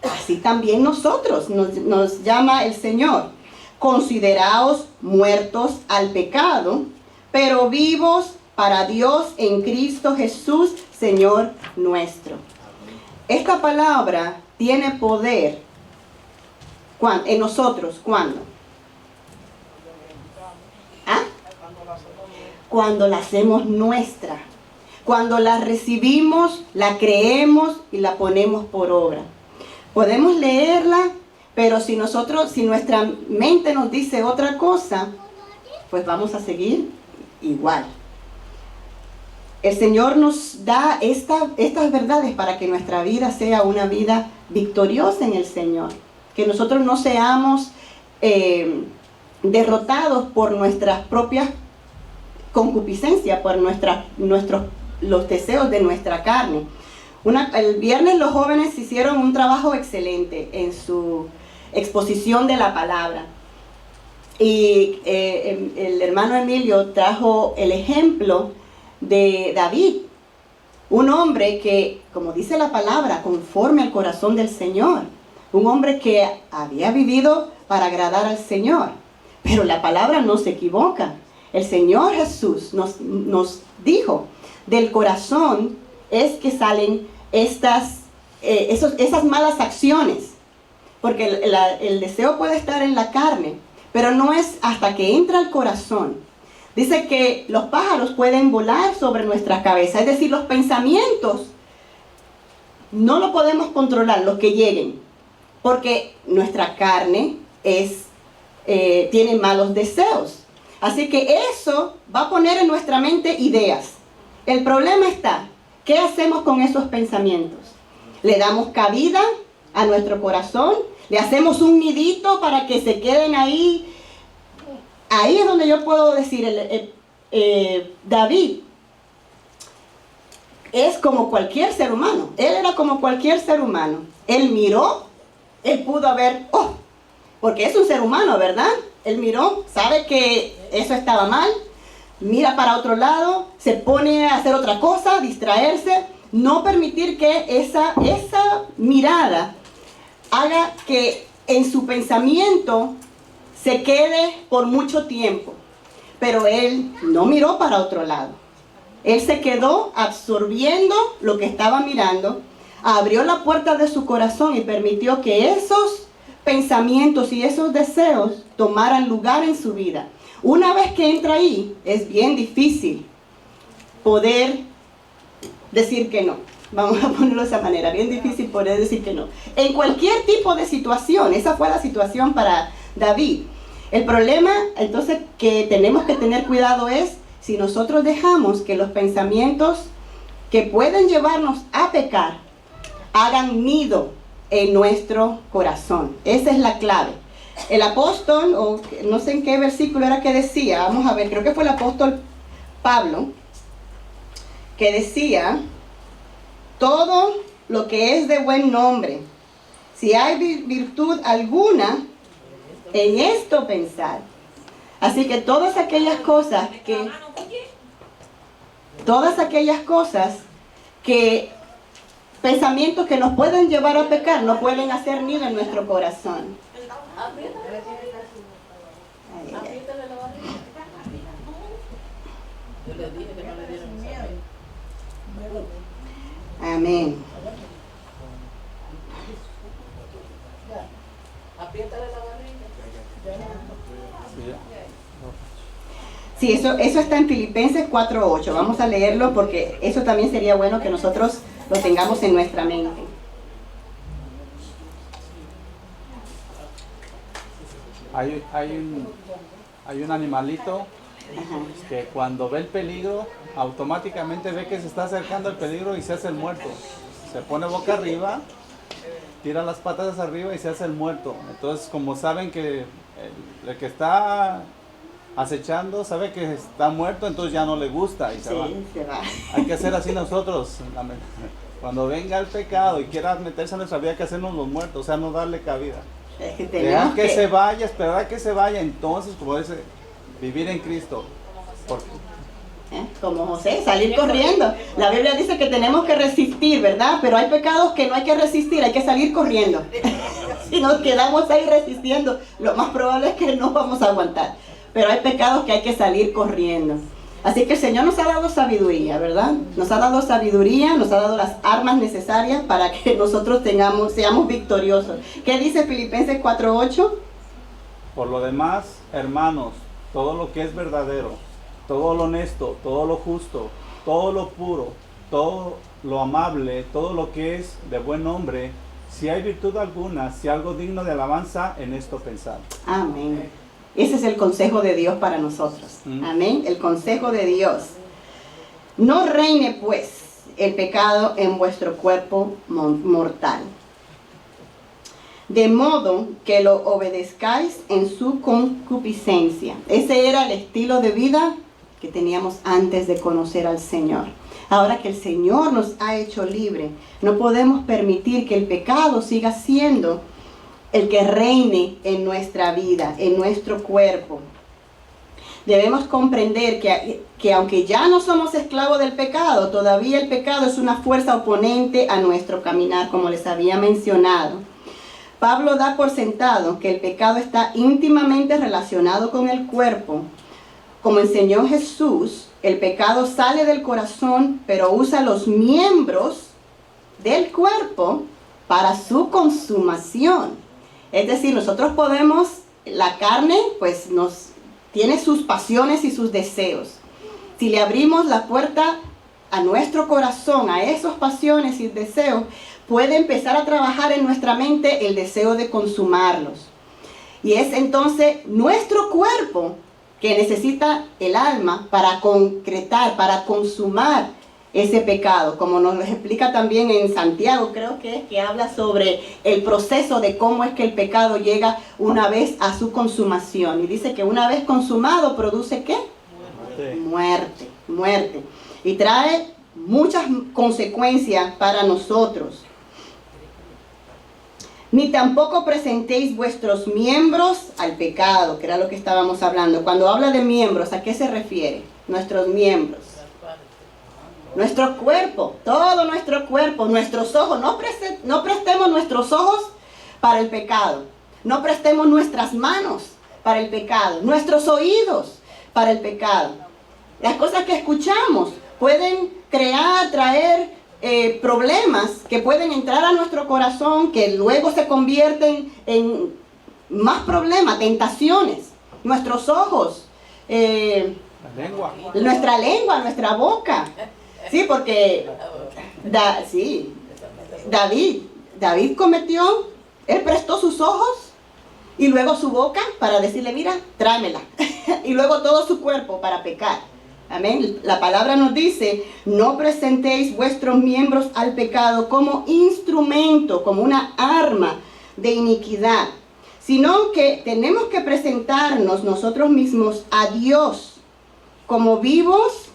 así también nosotros, nos llama el Señor. Consideraos muertos al pecado, pero vivos para Dios en Cristo Jesús, Señor nuestro. Esta palabra tiene poder En nosotros, ¿cuándo? ¿Ah? Cuando la hacemos nuestra. Cuando la recibimos, la creemos y la ponemos por obra. Podemos leerla, pero si nuestra mente nos dice otra cosa, pues vamos a seguir igual. El Señor nos da estas verdades para que nuestra vida sea una vida victoriosa en el Señor. Que nosotros no seamos derrotados por nuestras propias concupiscencias, por los deseos de nuestra carne. El viernes los jóvenes hicieron un trabajo excelente en su exposición de la palabra. Y el hermano Emilio trajo el ejemplo de David, un hombre que, como dice la palabra, conforme al corazón del Señor, un hombre que había vivido para agradar al Señor, pero la palabra no se equivoca. El Señor Jesús nos dijo, del corazón es que salen esas malas acciones, porque el deseo puede estar en la carne, pero no es hasta que entra al corazón. Dice que los pájaros pueden volar sobre nuestra cabeza, es decir, los pensamientos no lo podemos controlar, los que lleguen, porque nuestra carne tiene malos deseos. Así que eso va a poner en nuestra mente ideas. El problema está, ¿qué hacemos con esos pensamientos? ¿Le damos cabida a nuestro corazón? ¿Le hacemos un nidito para que se queden ahí? Ahí es donde yo puedo decir, David es como cualquier ser humano. Él era como cualquier ser humano. Él miró, él pudo haber, porque es un ser humano, ¿verdad? Él miró, sabe que eso estaba mal, mira para otro lado, se pone a hacer otra cosa, distraerse, no permitir que esa mirada haga que en su pensamiento se quede por mucho tiempo. Pero él no miró para otro lado. Él se quedó absorbiendo lo que estaba mirando, abrió la puerta de su corazón y permitió que esos pensamientos y esos deseos tomaran lugar en su vida. Una vez que entra ahí, es bien difícil poder decir que no. Vamos a ponerlo de esa manera, bien difícil poder decir que no. En cualquier tipo de situación, esa fue la situación para David. El problema, entonces, que tenemos que tener cuidado es si nosotros dejamos que los pensamientos que pueden llevarnos a pecar hagan nido en nuestro corazón. Esa es la clave. El apóstol, o no sé en qué versículo era que decía, vamos a ver, creo que fue el apóstol Pablo, que decía, todo lo que es de buen nombre, si hay virtud alguna, en esto pensar. Así que todas aquellas cosas que pensamientos que nos pueden llevar a pecar no pueden hacer nido en nuestro corazón. Amén. Sí, eso está en Filipenses 4:8. Vamos a leerlo porque eso también sería bueno que nosotros lo tengamos en nuestra mente. Hay un animalito que cuando ve el peligro, automáticamente ve que se está acercando el peligro y se hace el muerto. Se pone boca arriba, tira las patas hacia arriba y se hace el muerto. Entonces, como saben que el que está acechando sabe que está muerto, entonces ya no le gusta y se va. Hay que hacer así nosotros. Cuando venga el pecado y quiera meterse en nuestra vida, hay que hacernos los muertos, o sea, no darle cabida. Dejar que se vaya, esperar a que se vaya, entonces, como dice, vivir en Cristo. Como José, salir corriendo. La Biblia dice que tenemos que resistir, ¿verdad? Pero hay pecados que no hay que resistir, hay que salir corriendo. Si nos quedamos ahí resistiendo, lo más probable es que no vamos a aguantar. Pero hay pecados que hay que salir corriendo. Así que el Señor nos ha dado sabiduría, ¿verdad? Nos ha dado sabiduría, nos ha dado las armas necesarias para que nosotros seamos victoriosos. ¿Qué dice Filipenses 4:8? Por lo demás, hermanos, todo lo que es verdadero, todo lo honesto, todo lo justo, todo lo puro, todo lo amable, todo lo que es de buen nombre, si hay virtud alguna, si algo digno de alabanza, en esto pensad. Amén. Ese es el consejo de Dios para nosotros. Amén. El consejo de Dios. No reine pues el pecado en vuestro cuerpo mortal, de modo que lo obedezcáis en su concupiscencia. Ese era el estilo de vida que teníamos antes de conocer al Señor. Ahora que el Señor nos ha hecho libre, no podemos permitir que el pecado siga siendo el que reine en nuestra vida, en nuestro cuerpo. Debemos comprender que aunque ya no somos esclavos del pecado, todavía el pecado es una fuerza oponente a nuestro caminar, como les había mencionado. Pablo da por sentado que el pecado está íntimamente relacionado con el cuerpo. Como enseñó Jesús, el pecado sale del corazón, pero usa los miembros del cuerpo para su consumación. Es decir, nosotros podemos, la carne pues tiene sus pasiones y sus deseos. Si le abrimos la puerta a nuestro corazón, a esas pasiones y deseos, puede empezar a trabajar en nuestra mente el deseo de consumarlos. Y es entonces nuestro cuerpo que necesita el alma para concretar, para consumar ese pecado, como nos lo explica también en Santiago, creo que habla sobre el proceso de cómo es que el pecado llega una vez a su consumación. Y dice que una vez consumado produce ¿qué? Muerte. Y trae muchas consecuencias para nosotros. Ni tampoco presentéis vuestros miembros al pecado, que era lo que estábamos hablando. Cuando habla de miembros, ¿a qué se refiere? Nuestros miembros. Nuestro cuerpo, todo nuestro cuerpo, nuestros ojos. No prestemos nuestros ojos para el pecado. No prestemos nuestras manos para el pecado. Nuestros oídos para el pecado. Las cosas que escuchamos pueden traer problemas que pueden entrar a nuestro corazón, que luego se convierten en más problemas, tentaciones. Nuestros ojos, nuestra lengua, nuestra boca. Sí, porque David cometió, él prestó sus ojos y luego su boca para decirle, mira, tráemela. Y luego todo su cuerpo para pecar. Amén. La palabra nos dice, no presentéis vuestros miembros al pecado como instrumento, como una arma de iniquidad, sino que tenemos que presentarnos nosotros mismos a Dios como vivos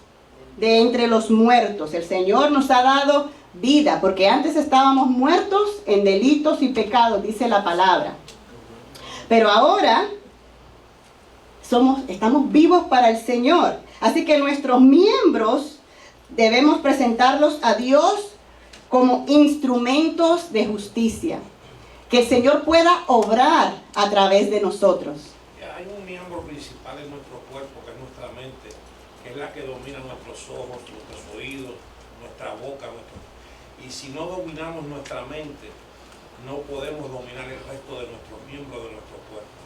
de entre los muertos. El Señor nos ha dado vida, porque antes estábamos muertos en delitos y pecados, dice la palabra. Pero ahora estamos vivos para el Señor. Así que nuestros miembros debemos presentarlos a Dios como instrumentos de justicia. Que el Señor pueda obrar a través de nosotros. Hay un miembro principal en nuestro cuerpo, que es nuestra mente, que es la que domina nuestros ojos, nuestros oídos, nuestra boca. Y si no dominamos nuestra mente, no podemos dominar el resto de nuestros miembros, de nuestro cuerpo.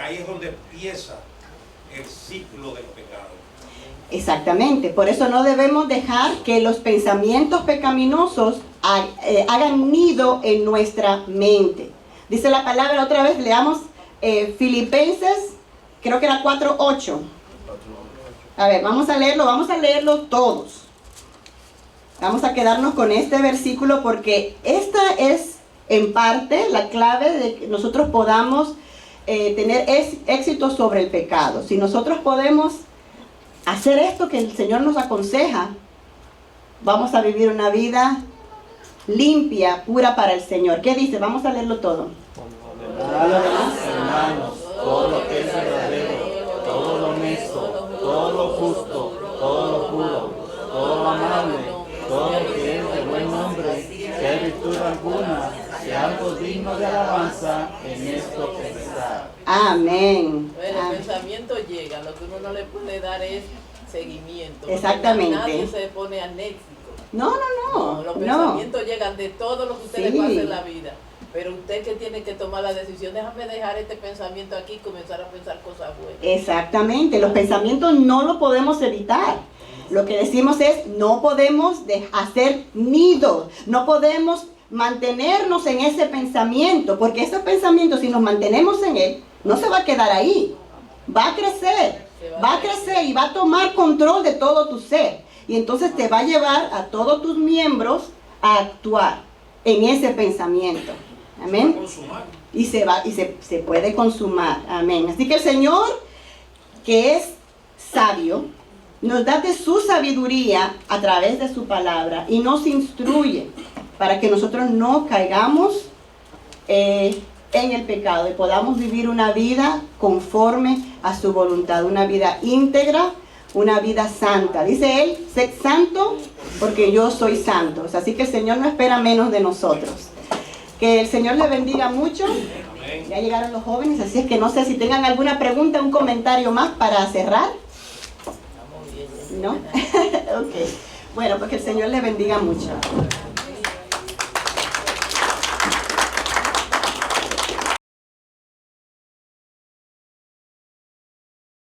Ahí es donde empieza el ciclo del pecado. Exactamente, por eso no debemos dejar que los pensamientos pecaminosos hagan nido en nuestra mente. Dice la palabra, otra vez leamos Filipenses, creo que era 4:8. A ver, vamos a leerlo todos. Vamos a quedarnos con este versículo porque esta es en parte la clave de que nosotros podamos tener éxito sobre el pecado. Si nosotros podemos hacer esto que el Señor nos aconseja, vamos a vivir una vida limpia, pura para el Señor. ¿Qué dice? Vamos a leerlo todo. Hermanos, todo lo que es verdadero, todo lo honesto, todo lo justo, todo lo puro, todo lo amable, todo lo que es de buen nombre, si hay virtud alguna, si algo digno de alabanza, en esto pensar. Amén. El pensamientos llegan, lo que uno no le puede dar es seguimiento. Exactamente. Nadie se pone anéxico. No. Los pensamientos llegan de todo lo que usted Sí. le pasa en la vida. Pero usted que tiene que tomar la decisión, déjame dejar este pensamiento aquí y comenzar a pensar cosas buenas. Exactamente, los pensamientos no lo podemos evitar. Lo que decimos es, no podemos hacer nidos, no podemos mantenernos en ese pensamiento, porque ese pensamiento, si nos mantenemos en él, no se va a quedar ahí, va a crecer y va a tomar control de todo tu ser. Y entonces te va a llevar a todos tus miembros a actuar en ese pensamiento. Amén. Y se puede consumar. Amén. Así que el Señor, que es sabio, nos da de su sabiduría a través de su palabra y nos instruye para que nosotros no caigamos en el pecado y podamos vivir una vida conforme a su voluntad, una vida íntegra, una vida santa. Dice él, sed santo porque yo soy santo. Así que el Señor no espera menos de nosotros. Que el Señor le bendiga mucho. Ya llegaron los jóvenes, así es que no sé si tengan alguna pregunta, un comentario más para cerrar. ¿No? Ok. Bueno, pues que el Señor le bendiga mucho.